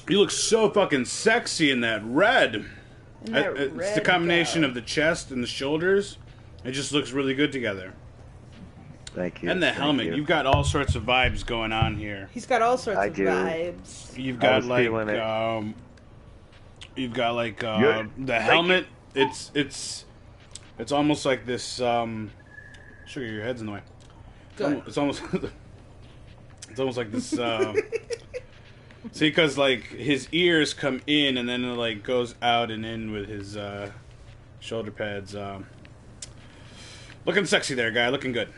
You look so fucking sexy in that red. It's the combination of the chest and the shoulders. It just looks really good together. Thank you. And the helmet. You've got all sorts of vibes going on here. He's got all sorts of vibes. You've got like the helmet. It's almost like this. Sugar, your head's in the way. Good. It's almost like this. See, because like his ears come in and then it like goes out and in with his shoulder pads. Looking sexy there, guy. Looking good.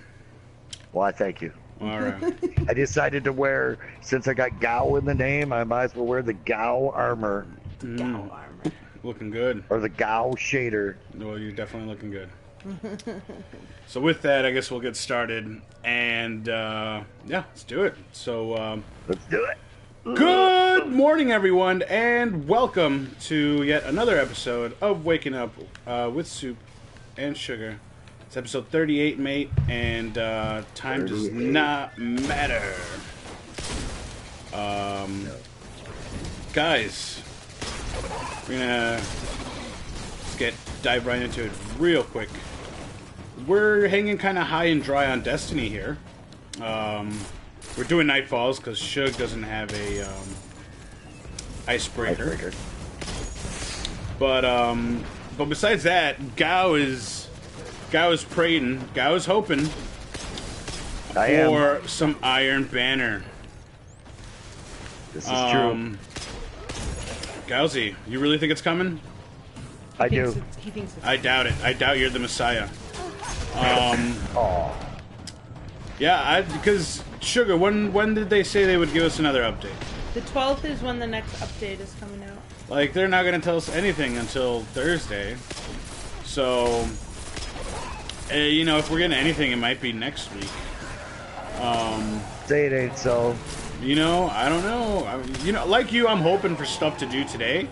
Why, thank you. All right. I decided to wear, since I got Gao in the name, I might as well wear the Gao armor. Gao armor. Looking good. Or the Gao shader. Well, you're definitely looking good. So with that, I guess we'll get started. And, yeah, let's do it. So, let's do it. Good morning, everyone, and welcome to yet another episode of Waking Up with Soop and Sugar. It's episode 38, mate, and time does not matter. Guys, we're gonna dive right into it real quick. We're hanging kind of high and dry on Destiny here. We're doing Nightfalls because Shug doesn't have a icebreaker. But besides that, Gao is praying. Gao is hoping for some Iron Banner. This is true. Gaozy, you really think it's coming? I do. He thinks it's I doubt it. I doubt you're the Messiah. Oh. Yeah, because Sugar, when did they say they would give us another update? The 12th is when the next update is coming out. Like, they're not going to tell us anything until Thursday. So, you know, if we're getting anything, it might be next week. Say it ain't so. You know, I don't know. You know, like you, I'm hoping for stuff to do today.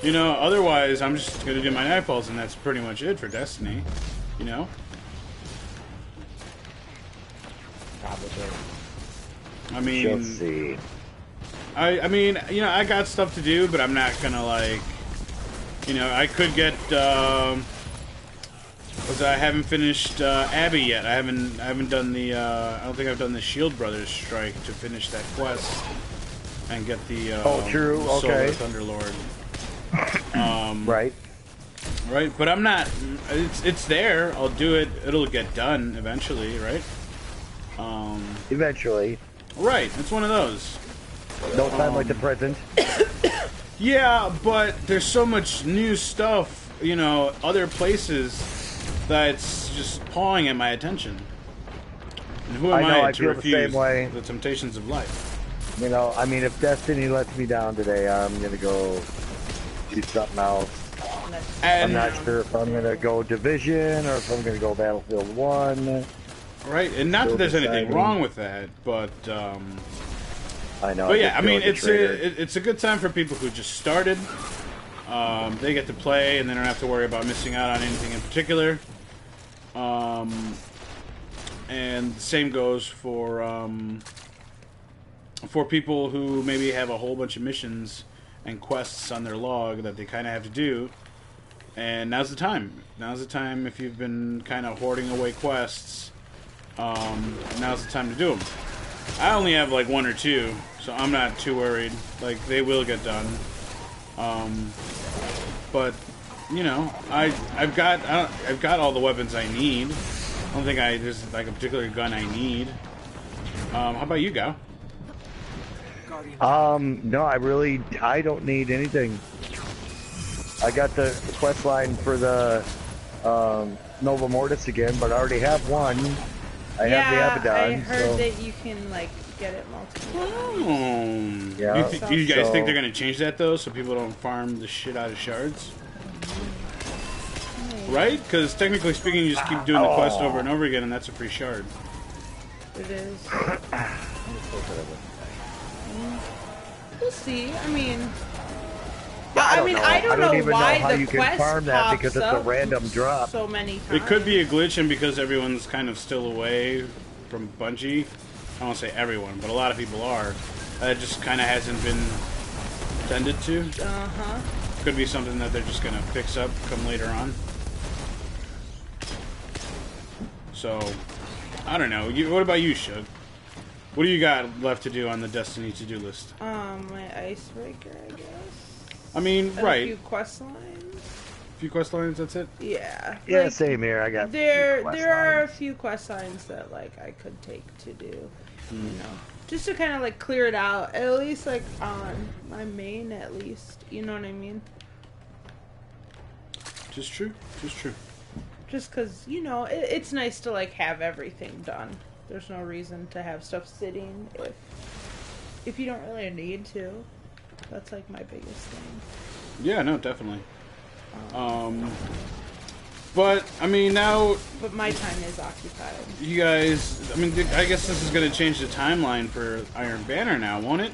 You know, otherwise, I'm just going to do my Nightfalls, and that's pretty much it for Destiny. You know? Probably. I mean, Let's see. I mean, you know, I got stuff to do, but I'm not gonna like, you know, I could get. I haven't finished Abby yet. I haven't done the. I don't think I've done the Shield Brothers strike to finish that quest and get the. True. Okay. Solar Thunderlord. Right. Right, but I'm not. It's there. I'll do it. It'll get done eventually, right? Eventually. Right, it's one of those. No time like the present. Yeah, but there's so much new stuff, you know, other places that's just pawing at my attention. And who am I to refuse the temptations of life? You know, I mean, if Destiny lets me down today, I'm gonna go do something else. I'm not sure if I'm gonna go Division or if I'm gonna go Battlefield 1. Right, and not that there's anything wrong with that, but I know. But yeah, I mean, it's a good time for people who just started. They get to play, and they don't have to worry about missing out on anything in particular. And the same goes for people who maybe have a whole bunch of missions and quests on their log that they kind of have to do. And now's the time. Now's the time if you've been kind of hoarding away quests. Now's the time to do them. I only have like one or two, so I'm not too worried. Like, they will get done. But you know, I've got all the weapons I need. I don't think there's like a particular gun I need. How about you, Gao? No, I don't need anything. I got the quest line for the Nova Mortis again, but I already have one. I have the Abaddon. I heard that you can like get it multiple times. Yeah. You guys think they're gonna change that though, so people don't farm the shit out of shards? Right? Because technically speaking, you just keep doing the quest over and over again, and that's a free shard. It is. We'll see. I mean, I don't know why how the you can quest farm that because it's a pops up random drop. so many times. It could be a glitch, and because everyone's kind of still away from Bungie, I don't want to say everyone, but a lot of people are. It just kind of hasn't been intended to. Uh-huh. Could be something that they're just gonna fix up come later on. So, I don't know. What about you, Shug? What do you got left to do on the Destiny to-do list? My icebreaker, I guess. I mean, And right. A few quest lines. A few quest lines, that's it? Yeah. Yeah, like, same here. I got there are a few quest lines that like I could take to do. You know. Just to kind of like clear it out. At least like on my main at least. You know what I mean? Just true. Just true. Just because, you know, it's nice to like have everything done. There's no reason to have stuff sitting if you don't really need to. That's like my biggest thing. Yeah, no, definitely. But I mean now. But my time is occupied. You guys, I mean, I guess this is going to change the timeline for Iron Banner now, won't it?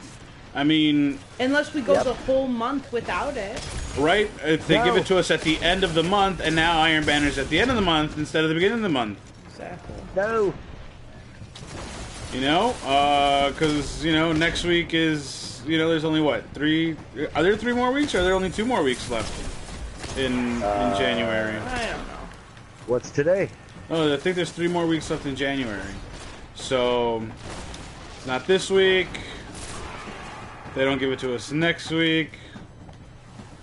I mean, unless we go the whole month without it. Right? If they give it to us at the end of the month, and now Iron Banner's at the end of the month instead of the beginning of the month. Exactly. No. You know, because you know next week is there's only what 3? Are there 3 more weeks? Or are there only 2 more weeks left in January? I don't know. What's today? Oh, I think there's 3 more weeks left in January. So not this week. They don't give it to us next week.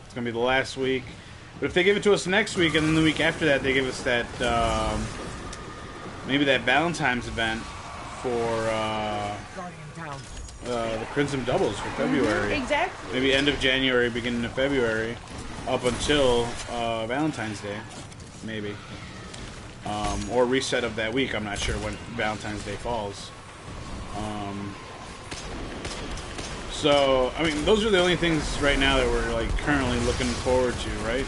It's gonna be the last week. But if they give it to us next week, and then the week after that, they give us that maybe that Valentine's event for the Crimson Doubles for February. Exactly. Maybe end of January, beginning of February, up until Valentine's Day, maybe, or reset of that week. I'm not sure when Valentine's Day falls. So, I mean, those are the only things right now that we're like currently looking forward to, right?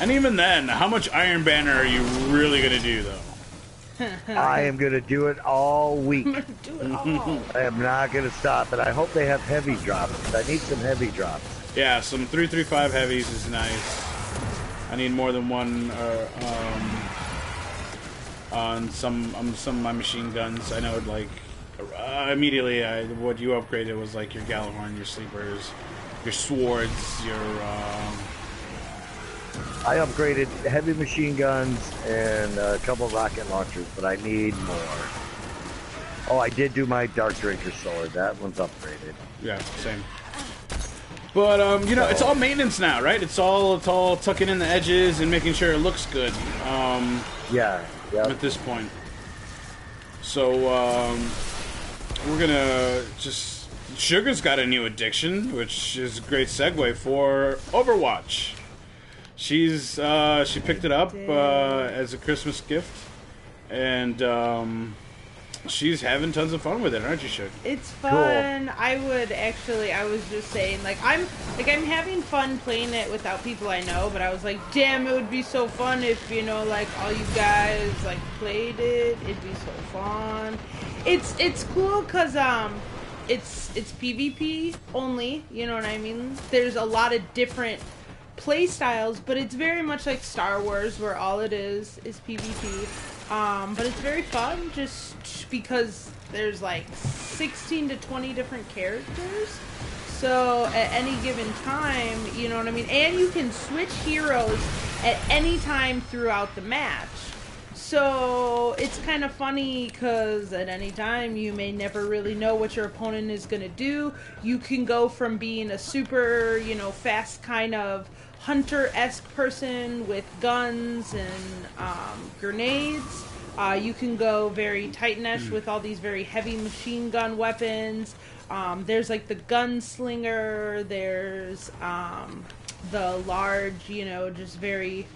And even then, how much Iron Banner are you really gonna do, though? I am gonna do it all week. Do it all. I am not gonna stop, and I hope they have heavy drops. I need some heavy drops. Yeah, some 335 heavies is nice. I need more than one on some of my machine guns. I know, like. Immediately, what you upgraded was like your Gallahorn, your Sleepers, your Swords, your... I upgraded heavy machine guns and a couple rocket launchers, but I need more. Oh, I did do my Dark Drinker Sword. That one's upgraded. Yeah, same. But, you know, it's all maintenance now, right? It's all tucking in the edges and making sure it looks good. Yeah. At this point. So, we're gonna just... Sugah's got a new addiction, which is a great segue for Overwatch. She's, she picked it up, as a Christmas gift, and, she's having tons of fun with it, aren't you, Sugah? It's fun. Cool. I was just saying, I'm having fun playing it without people I know, but I was like, damn, it would be so fun if, you know, like, all you guys, like, played it. It'd be so fun. It's cool because, it's PvP only, you know what I mean? There's a lot of different play styles, but it's very much like Star Wars, where all it is PvP. But it's very fun just because there's like 16 to 20 different characters. So at any given time, you know what I mean? And you can switch heroes at any time throughout the match. So it's kind of funny because at any time you may never really know what your opponent is going to do. You can go from being a super, you know, fast kind of hunter-esque person with guns and grenades. You can go very Titan-esque with all these very heavy machine gun weapons. There's like the gunslinger. There's the large, you know, just very...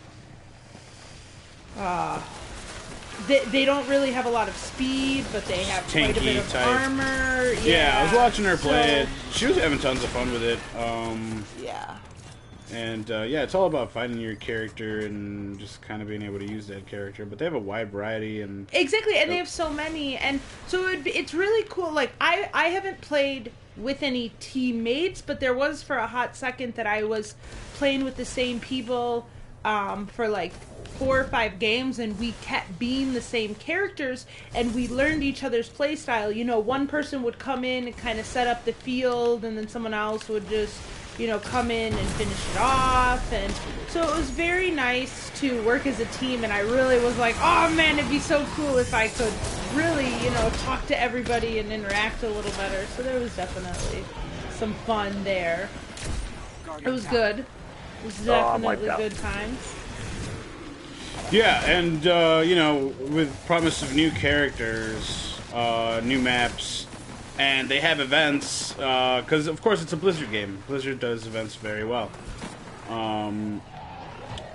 They don't really have a lot of speed, but they have quite a bit of armor. Yeah, I was watching her play it. She was having tons of fun with it. Yeah. And, yeah, it's all about finding your character and just kind of being able to use that character. But they have a wide variety. And exactly, and they have so many. And so it's really cool. Like, I haven't played with any teammates, but there was for a hot second that I was playing with the same people for, like, 4 or 5 games, and we kept being the same characters, and we learned each other's play style. You know, one person would come in and kind of set up the field, and then someone else would just come in and finish it off. And so it was very nice to work as a team, and I really was like, oh man, it'd be so cool if I could really, talk to everybody and interact a little better. So there was definitely some fun there. It was good. It was definitely good times. Yeah, and, with promise of new characters, new maps, and they have events, because, of course, it's a Blizzard game. Blizzard does events very well.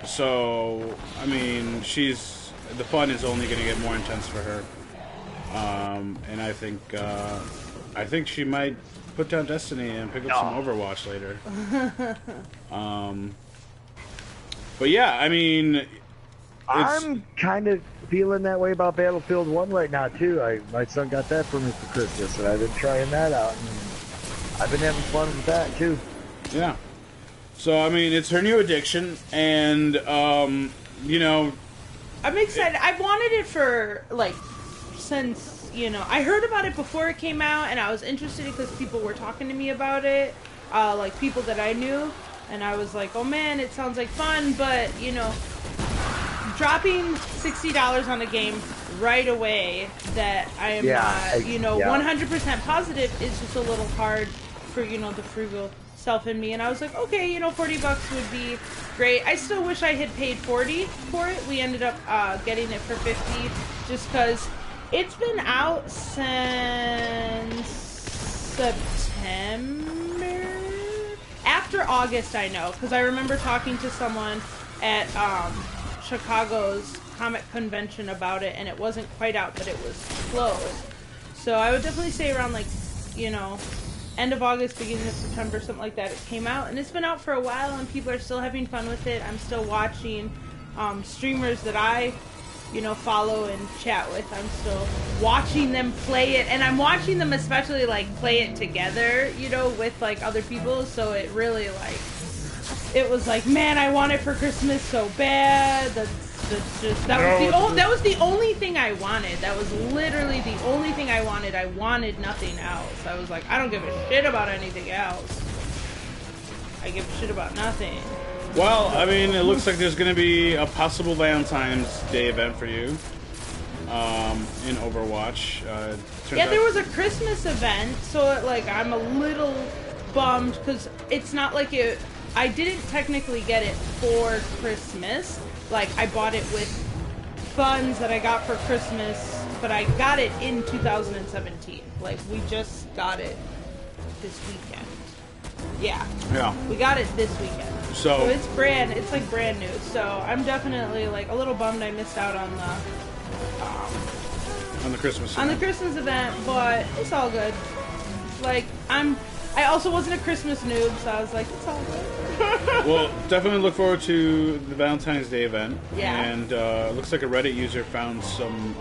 So, I mean, the fun is only going to get more intense for her. And I think she might put down Destiny and pick up some Overwatch later. But yeah, I mean, I'm kind of feeling that way about Battlefield 1 right now too. My son got that for me for Christmas, and I've been trying that out, and I've been having fun with that too. Yeah. So I mean, it's her new addiction, and I'm excited. I've wanted it for since I heard about it before it came out, and I was interested because people were talking to me about it, people that I knew, and I was like, oh man, it sounds like fun, but dropping $60 on a game right away that I am not 100% positive is just a little hard for the frugal self in me. And I was like, okay, $40 would be great. I still wish I had paid $40 for it. We ended up getting it for $50 just because it's been out since September. After August, I know, because I remember talking to someone at Chicago's comic convention about it, and it wasn't quite out, but it was close. So I would definitely say around end of August, beginning of September, something like that, it came out, and it's been out for a while, and people are still having fun with it. I'm still watching streamers that I follow and chat with. I'm still watching them play it, and I'm watching them especially play it together, with other people. So it really it was man, I want it for Christmas so bad. That was the only thing I wanted. That was literally the only thing I wanted. I wanted nothing else. I was like, I don't give a shit about anything else. I give a shit about nothing. Well, I mean, it looks like there's going to be a possible Valentine's Day event for you in Overwatch. There was a Christmas event, so I'm a little bummed because it's not I didn't technically get it for Christmas. I bought it with funds that I got for Christmas, but I got it in 2017. We just got it this weekend. Yeah. We got it this weekend. So it's brand new. So I'm definitely a little bummed I missed out on the Christmas event, but it's all good. I also wasn't a Christmas noob, so I was like, it's all good. Well, definitely look forward to the Valentine's Day event. Yeah. And it looks like a Reddit user found some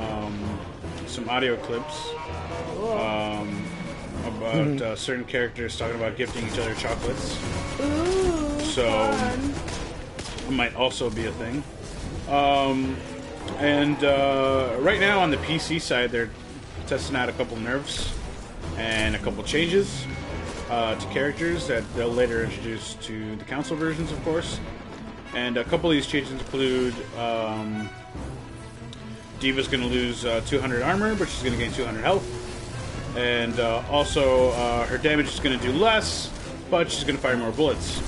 audio clips about certain characters talking about gifting each other chocolates. Ooh, so fun. It might also be a thing. And right now on the PC side, they're testing out a couple nerfs and a couple changes to characters that they'll later introduce to the console versions, of course. And a couple of these changes include Diva's going to lose 200 armor, but she's going to gain 200 health. And also her damage is going to do less, but she's going to fire more bullets.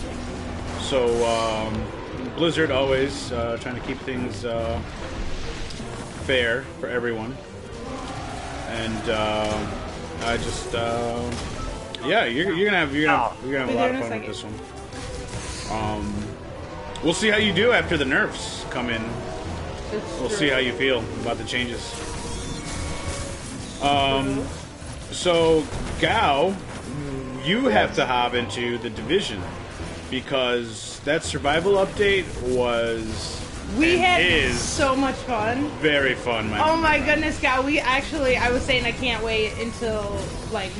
So Blizzard always trying to keep things fair for everyone. And I just you're gonna have a lot of fun with this one. We'll see how you do after the nerfs come in. We'll see how you feel about the changes. So Gao, you have to hop into the Division because that survival update was so much fun. Very fun, man. Oh my goodness, Gao, I was saying I can't wait until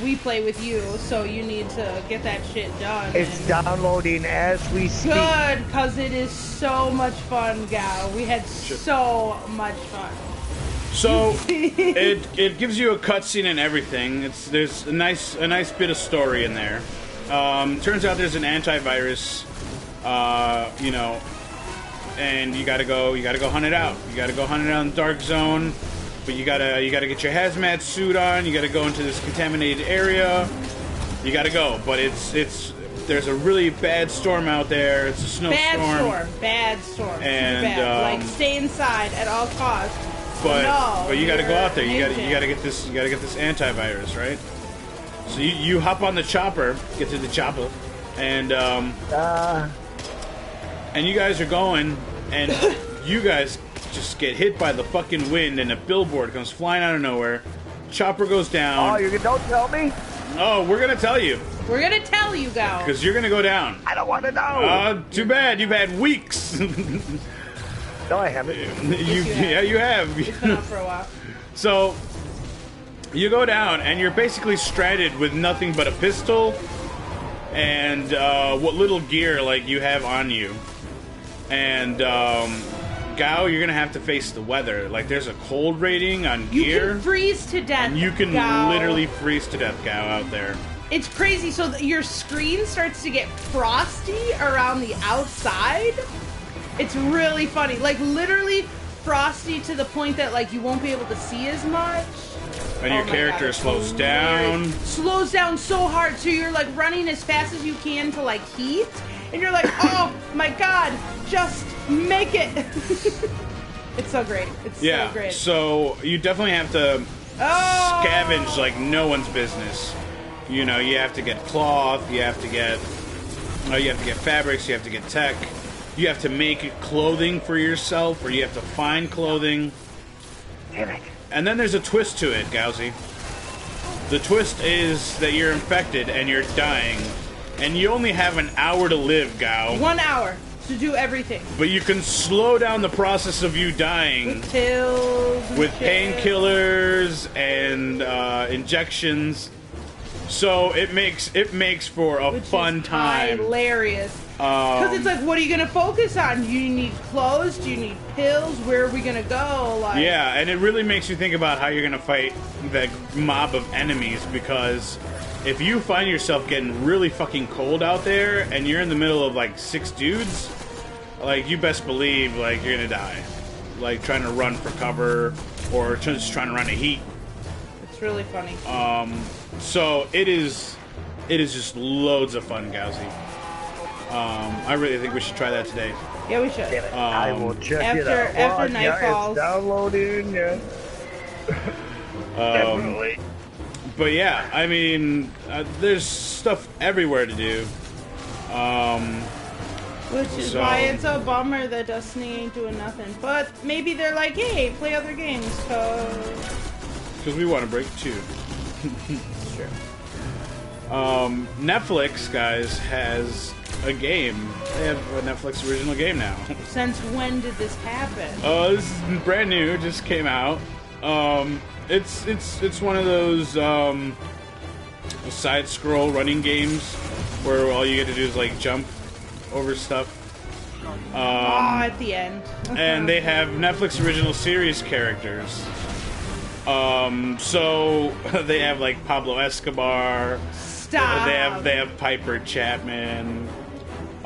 we play with you, so you need to get that shit done. It's downloading as we speak. Good, because it is so much fun, Gao. We had so much fun. So it gives you a cutscene and everything. There's a nice bit of story in there. Turns out there's an antivirus, you know, and you gotta go hunt it out. You gotta go hunt it out in the dark zone, but you gotta get your hazmat suit on. You gotta go into this contaminated area. You gotta go, but there's a really bad storm out there. It's a snowstorm. Bad storm. And bad. Like stay inside at all costs. But you got to go out there. You got to get this antivirus, right? So you hop on the chopper, get to the chopper, and you guys are going, and you guys just get hit by the fucking wind, and a billboard comes flying out of nowhere. Chopper goes down. Oh, you don't tell me? Oh, we're gonna tell you. We're gonna tell you, Gal. Because you're gonna go down. I don't want to know. Too bad. You've had weeks. No, I haven't. Yeah, you have. It's been up for a while. So, you go down, and you're basically stranded with nothing but a pistol and what little gear like you have on you. And Gao, you're gonna have to face the weather. Like, there's a cold rating on gear. You can freeze to death. You can Gao. literally freeze to death, Gao, out there. It's crazy. So your screen starts to get frosty around the outside. It's really funny. Like, literally frosty to the point that, like, you won't be able to see as much. And your character slows down. Slows down so hard, so you're, like, running as fast as you can to, like, heat. And you're like, oh, my God, just make it. It's so great. It's so great. So you definitely have to scavenge like no one's business. You know, you have to get cloth, you have to get fabrics, you have to get tech. You have to make clothing for yourself, or you have to find clothing. Damn it. And then there's a twist to it, Gauzy. The twist is that you're infected and you're dying. And you only have an hour to live, Gao. 1 hour to do everything. But you can slow down the process of you dying. With pills. With painkillers and injections. So it makes for a fun time. Hilarious. Because it's like, what are you going to focus on? Do you need clothes? Do you need pills? Where are we going to go? Like, yeah, and it really makes you think about how you're going to fight that mob of enemies, because if you find yourself getting really fucking cold out there and you're in the middle of like 6 dudes, like, you best believe like you're going to die. Like, trying to run for cover or just trying to run a heat. It's really funny. So it is just loads of fun, Gauzy. I really think we should try that today. Yeah, we should. I will check it out. After night falls. It's downloading, yeah. Definitely. But yeah, I mean, there's stuff everywhere to do. Which is why it's a bummer that Destiny ain't doing nothing. But maybe they're like, hey, play other games, because we want to break too. It's true. Netflix, guys, has a game. They have a Netflix original game now. Since when did this happen? This is brand new. It just came out. It's one of those side scroll running games where all you get to do is like jump over stuff. At the end. And they have Netflix original series characters. So they have like Pablo Escobar. Stop. They have Piper Chapman.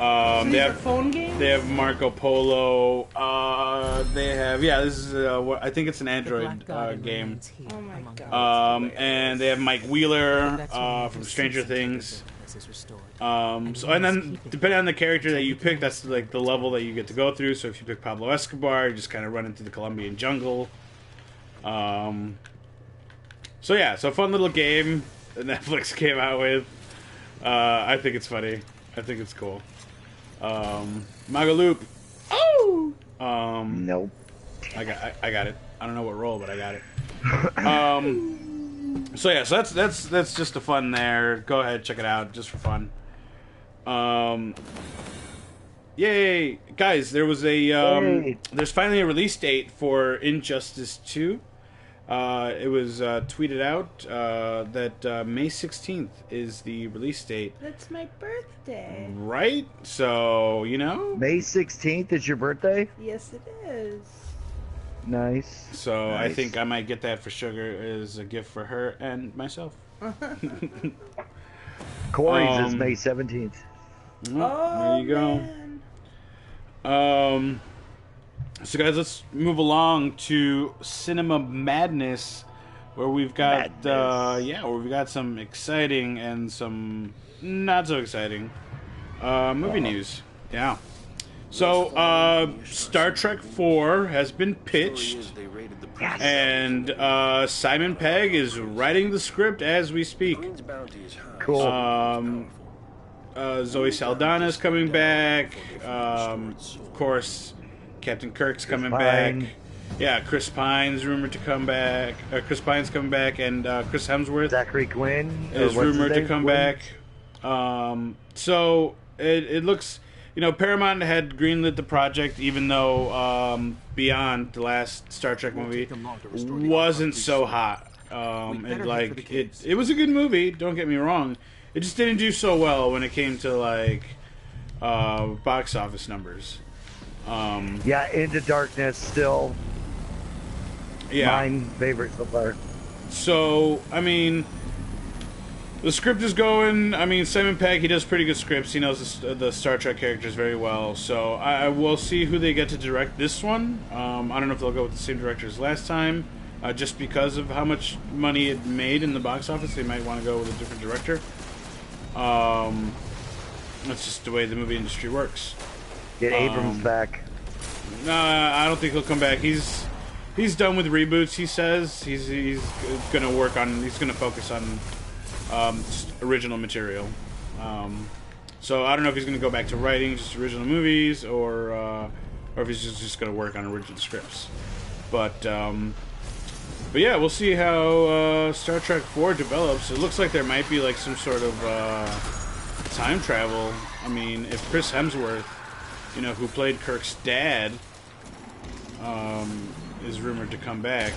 These are phone games? They have Marco Polo. They have this is I think it's an Android game. Oh my god. And they have Mike Wheeler from Stranger Things. So and then depending on the character that you pick, that's like the level that you get to go through. So if you pick Pablo Escobar, you just kind of run into the Colombian jungle. So yeah, so a fun little game that Netflix came out with. I think it's funny. I think it's cool. Magaloop. Oh. Nope. I got it. I don't know what role, but I got it. So yeah, so that's just a fun there. Go ahead, check it out, just for fun. Yay, guys! There was a there's finally a release date for Injustice 2. It was tweeted out that May 16th is the release date. That's my birthday. Right? So, you know. May 16th is your birthday? Yes, it is. Nice. So nice. I think I might get that for Sugar as a gift for her and myself. Corey's is May 17th. There you go. Man. So guys, let's move along to Cinema Madness, where we've got where we've got some exciting and some not so exciting movie news. Yeah. So Star Trek 4 has been pitched, and Simon Pegg is writing the script as we speak. Cool. Zoe Saldana's coming back. Of course, Captain Kirk's coming back. Yeah, Chris Pine's rumored to come back. Chris Pine's coming back, and Chris Hemsworth Zachary Quinn is rumored to come back. So it looks, Paramount had greenlit the project, even though Beyond, the last Star Trek movie, wasn't so hot. It was a good movie. Don't get me wrong. It just didn't do so well when it came to box office numbers. Into Darkness still. Yeah. My favorite so far. So, I mean, the script is going. I mean, Simon Pegg, he does pretty good scripts. He knows the Star Trek characters very well. So, I will see who they get to direct this one. I don't know if they'll go with the same director as last time. Just because of how much money it made in the box office, they might want to go with a different director. That's just the way the movie industry works. Get Abrams back. I don't think he'll come back. He's done with reboots. He says he's gonna focus on just original material. So I don't know if he's gonna go back to writing just original movies or if he's just gonna work on original scripts. But yeah, we'll see how Star Trek 4 develops. It looks like there might be some sort of time travel. I mean, if Chris Hemsworth, who played Kirk's dad, is rumored to come back,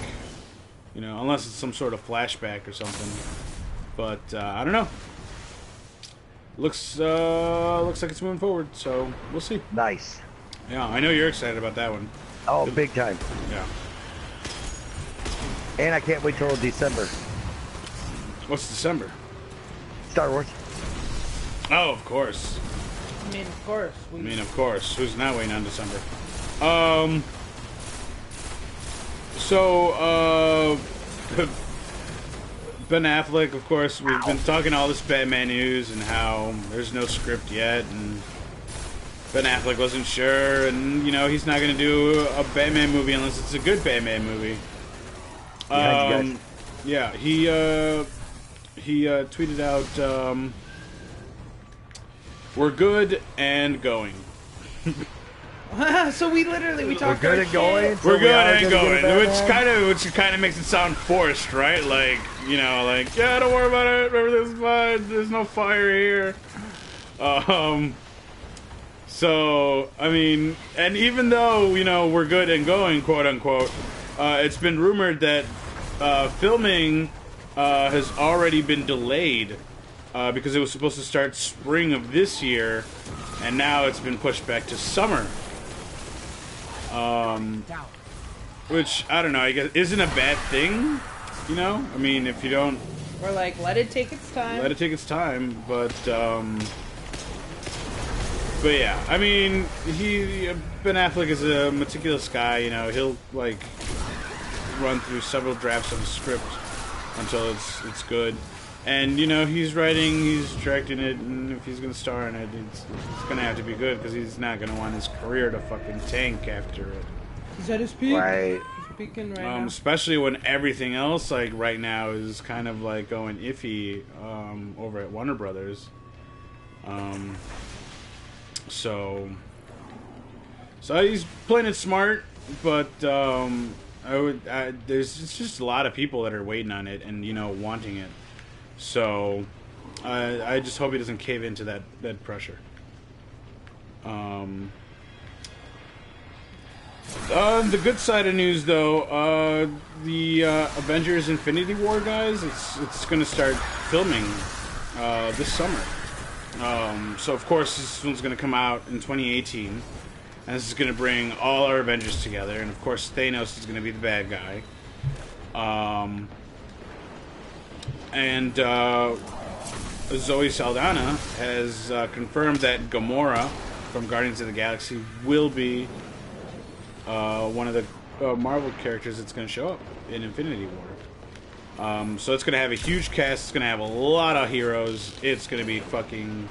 unless it's some sort of flashback or something. But I don't know. Looks like it's moving forward, so we'll see. Nice. Yeah, I know you're excited about that one. Oh, big time. Yeah. And I can't wait till December. What's December? Star Wars. Oh, of course. Of course. Who's not waiting on December? So, Ben Affleck, of course, we've been talking all this Batman news and how there's no script yet, and Ben Affleck wasn't sure, and, he's not going to do a Batman movie unless it's a good Batman movie. Yeah, he tweeted out, "We're good and going." So we talked. We're good and going. We're good and going, which kind of makes it sound forced, right? Yeah, don't worry about it. Everything's fine. There's no fire here. So I mean, and even though we're good and going, quote unquote, it's been rumored that filming has already been delayed because it was supposed to start spring of this year, and now it's been pushed back to summer. Which, I don't know, I guess isn't a bad thing, I mean, if you don't... Or let it take its time. Let it take its time, but yeah, I mean, Ben Affleck is a meticulous guy, he'll, run through several drafts of a script until it's good. And, he's writing, he's directing it, and if he's going to star in it, it's going to have to be good, because he's not going to want his career to fucking tank after it. He's at his peak. Right. He's peaking right now. Especially when everything else, right now, is kind of, going iffy over at Warner Brothers. So he's playing it smart, but there's just a lot of people that are waiting on it and, wanting it. So, I just hope he doesn't cave into that pressure. The good side of news, though, the Avengers Infinity War guys, it's going to start filming this summer. So, of course, this one's going to come out in 2018, and this is going to bring all our Avengers together, and, of course, Thanos is going to be the bad guy. And Zoe Saldana has confirmed that Gamora from Guardians of the Galaxy will be one of the Marvel characters that's going to show up in Infinity War. So it's going to have a huge cast. It's going to have a lot of heroes. It's going to be fucking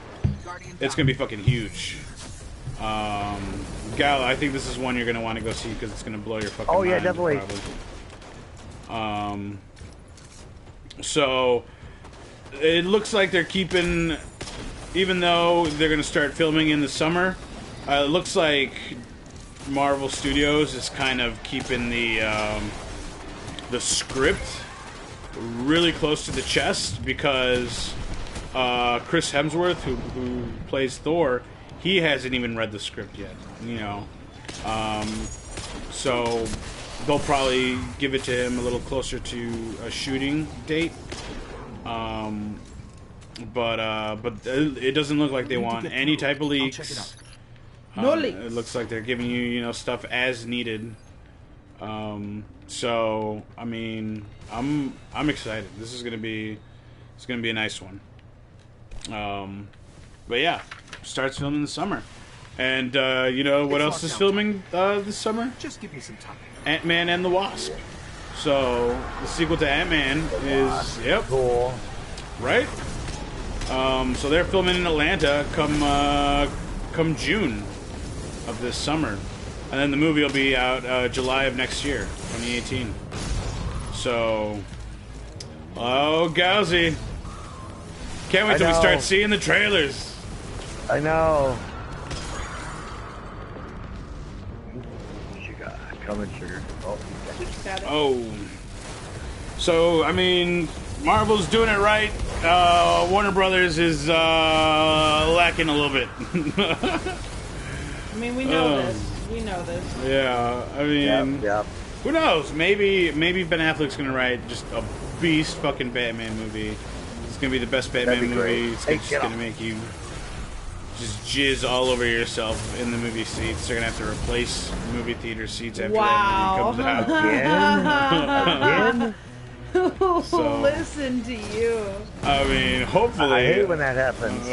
huge. Gal, I think this is one you're going to want to go see because it's going to blow your fucking mind. Oh yeah, definitely. Probably. So it looks like they're keeping, even though they're going to start filming in the summer, it looks like Marvel Studios is kind of keeping the script really close to the chest because Chris Hemsworth, who plays Thor, he hasn't even read the script yet, you know. So they'll probably give it to him a little closer to a shooting date. But it doesn't look like they want any type of leaks. No leaks. It looks like they're giving you, you know, stuff as needed. So I mean, I'm excited. This is gonna be a nice one. But yeah, starts filming in the summer, and you know what else is filming this summer? Just give me some time. Ant-Man and the Wasp. So the sequel to Ant-Man is Cool. right. So they're filming in Atlanta come June of this summer, and then the movie will be out July of next year, 2018. So, oh, Gowsy, can't wait till we start seeing the trailers. I know. Sugar, coming, sugar. Oh, Got it. Oh, so I mean, Marvel's doing it right. Warner Brothers is lacking a little bit. I mean, we know this. We know this. Yeah, I mean, yeah. who knows? Maybe Ben Affleck's gonna write just a beast fucking Batman movie. It's gonna be the best Batman That'd be movie. great. It's Hey, just get gonna off. make you just jizz all over yourself in the movie seats. They're gonna have to replace movie theater seats after Wow. that movie comes out. Again? So- Listen to you. I mean, hopefully. I hate when that happens.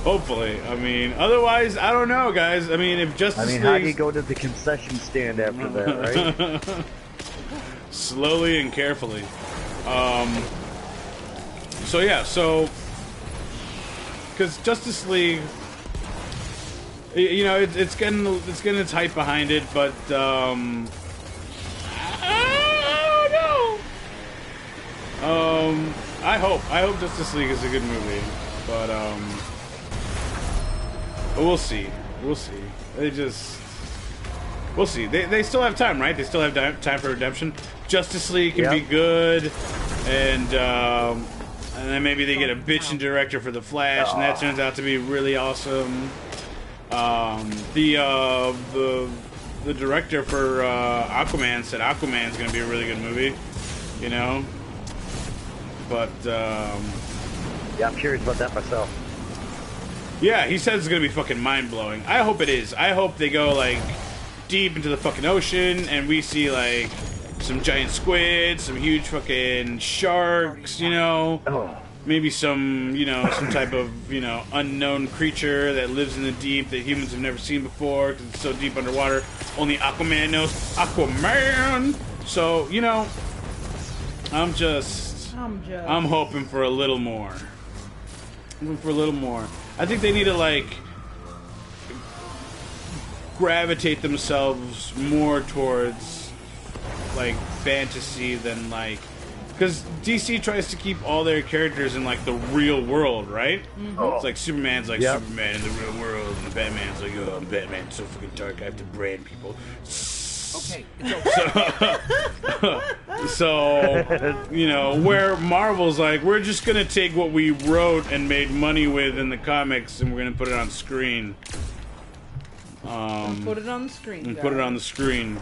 Hopefully. I mean, otherwise, I don't know, guys. I mean, if Justice I mean, how do you League go to the concession stand after that, right? slowly and carefully. So yeah, so because Justice League, you know, it's getting its hype behind it, but I hope Justice League is a good movie, but we'll see. We'll see. We'll see. They still have time, right? They still have time for redemption. Justice League can be good, and then maybe they get a bitchin' director for the Flash, and that turns out to be really awesome. The director for Aquaman said Aquaman's going to be a really good movie, you know. But Yeah, I'm curious about that myself. yeah, he says it's going to be fucking mind blowing. I hope it is. I hope they go like deep into the fucking ocean, and we see like some giant squids, some huge fucking sharks, you know. Oh. Maybe some, you know, some type of, you know, unknown creature that lives in the deep that humans have never seen before because it's so deep underwater. Only Aquaman knows. Aquaman! So, you know, I'm hoping for a little more. I think they need to, like, gravitate themselves more towards, like, fantasy than, like... Because DC tries to keep all their characters in, like, the real world, right? Oh. It's like Superman's like Yep. Superman in the real world, and Batman's like, oh, I'm Batman, it's so fucking dark, I have to brand people. Okay, it's over. So, you know, where Marvel's like, we're just going to take what we wrote and made money with in the comics, and we're going to put it on screen. Put it on the screen. And guys. put it on the screen.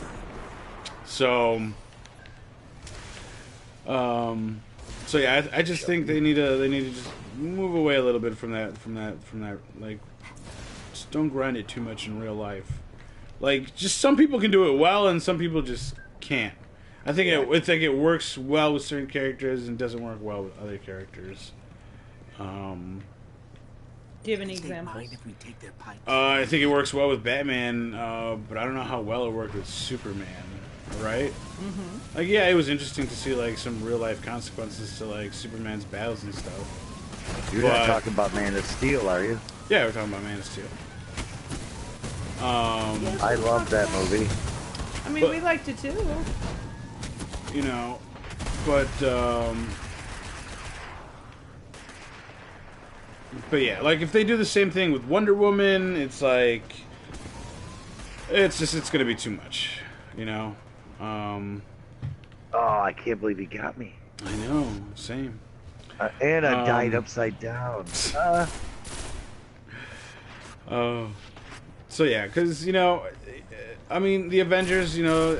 So... So yeah, I just think they need to just move away a little bit from that. Like, just don't grind it too much in real life. Like, just some people can do it well, and some people just can't. I think it works well with certain characters and doesn't work well with other characters. Do you have any They examples? mind if we take their pipes? I think it works well with Batman, but I don't know how well it worked with Superman. Right? Mm-hmm. Like, yeah, it was interesting to see like some real life consequences to like Superman's battles and stuff. You're not talking about Man of Steel, are you? Yeah, we're talking about Man of Steel. I love that movie. I mean, we liked it too. You know, but yeah, like if they do the same thing with Wonder Woman, it's like it's gonna be too much, you know. Oh, I can't believe he got me. I know, same. And I died upside down. So yeah, because you know, I mean, the Avengers, you know,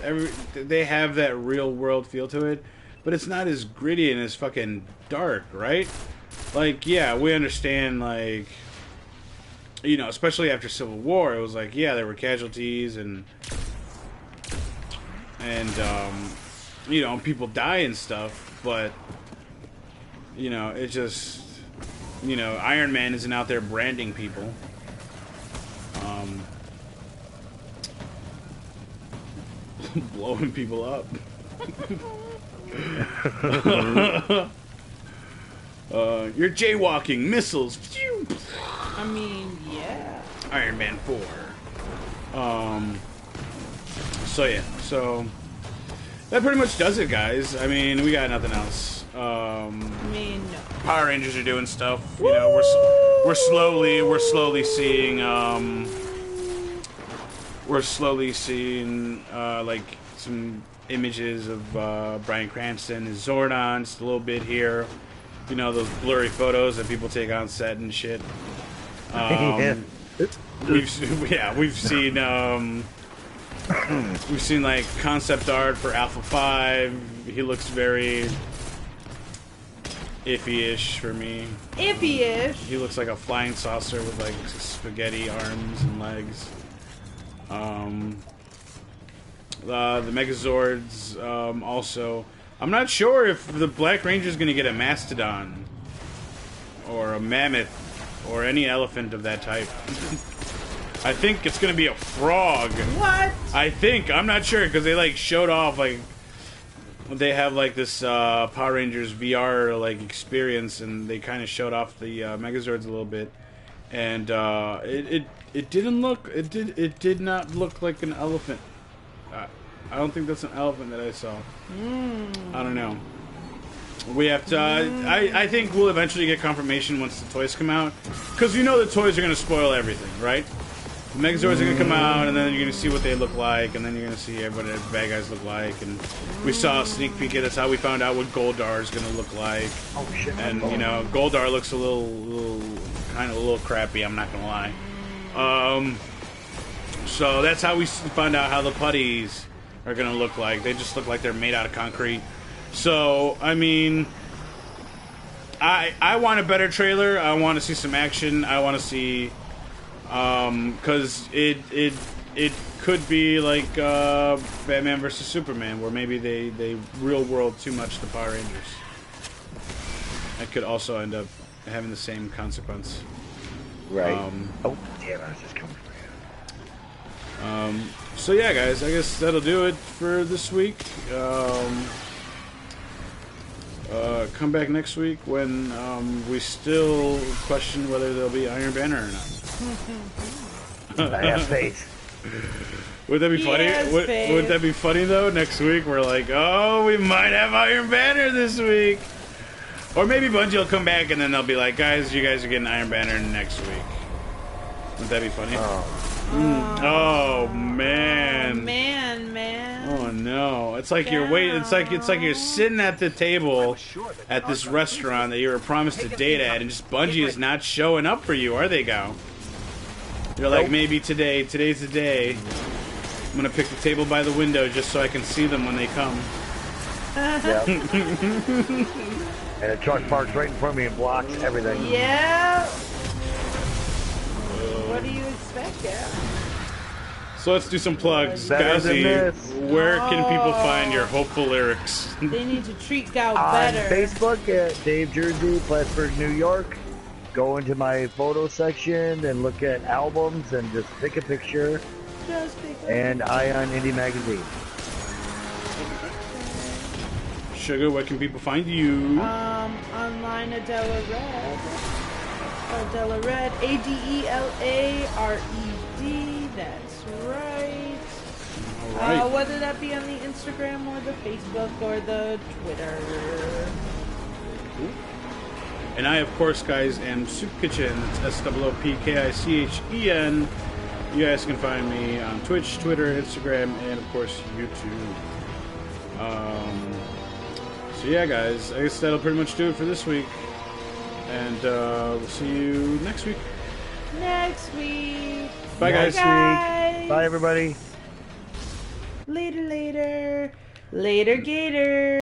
they have that real world feel to it, but it's not as gritty and as fucking dark, right? Like, yeah, we understand, like, you know, especially after Civil War, it was like, yeah, there were casualties and you know, people die and stuff, but you know, it just, you know, Iron Man isn't out there branding people. Blowing people up. You're jaywalking, missiles. I mean, yeah. Iron Man 4. So yeah, so that pretty much does it, guys. I mean, we got nothing else. I mean, no. Power Rangers are doing stuff. You know, we're slowly seeing like some images of Bryan Cranston as Zordon, just a little bit here. You know, those blurry photos that people take on set and shit. We've seen like concept art for Alpha 5. He looks very iffy-ish for me. Iffy-ish? He looks like a flying saucer with like spaghetti arms and legs. The Megazords, also. I'm not sure if the Black Ranger's gonna get a Mastodon or a Mammoth or any elephant of that type. I think it's gonna be a frog. What? I'm not sure, because they like showed off like they have like this Power Rangers VR like experience, and they kind of showed off the Megazords a little bit, and it did not look like an elephant. I don't think that's an elephant that I saw. I don't know. We have to. I think we'll eventually get confirmation once the toys come out, because you know the toys are going to spoil everything, right? The Megazords are going to come out, and then you're going to see what they look like, and then you're going to see everybody the bad guys look like, and we saw a sneak peek at. That's how we found out what Goldar is going to look like. Oh shit! And you know, Goldar looks a little crappy. I'm not going to lie. So that's how we found out how the putties are going to look like. They just look like they're made out of concrete. So, I mean, I want a better trailer. I want to see some action. I want to see, because it could be like Batman versus Superman, where maybe they real world too much the Power Rangers. That could also end up having the same consequence. Right. Oh, damn, I was just coming for you. So yeah, guys, I guess that'll do it for this week. Come back next week when we still question whether there'll be Iron Banner or not. I have faith. Would that be funny? Would that be funny though? Next week we're like, oh, we might have Iron Banner this week, or maybe Bungie will come back and then they'll be like, guys, you guys are getting Iron Banner next week. Would that be funny? Oh man. Oh no. It's like you're waiting. It's like you're sitting at the table at this restaurant that you were promised a date at, and just Bungie is not showing up for you, are they, Gal? You're like, maybe today's the day. I'm gonna pick the table by the window just so I can see them when they come. Yep. And a truck parks right in front of me and blocks everything. Yeah. What do you expect, yeah? So let's do some plugs. Better than Guzzy, this. where can people find your hopeful lyrics? They need to treat Gow On better. Facebook at Dave Jersey, Plattsburgh, New York. Go into my photo section and look at albums and just pick a picture. Just pick up. And Eye on Indie Magazine. Sugah, where can people find you? Online Adela Red. Adela Red. ADELARED. That's right. All right. Whether that be on the Instagram or the Facebook or the Twitter. And I, of course, guys, am Soopkichen. That's SOOPKICHEN. You guys can find me on Twitch, Twitter, Instagram, and, of course, YouTube. So, yeah, guys, I guess that'll pretty much do it for this week. And we'll see you next week. Next week. Bye, guys. Bye, everybody. Later, later. Later, Gator.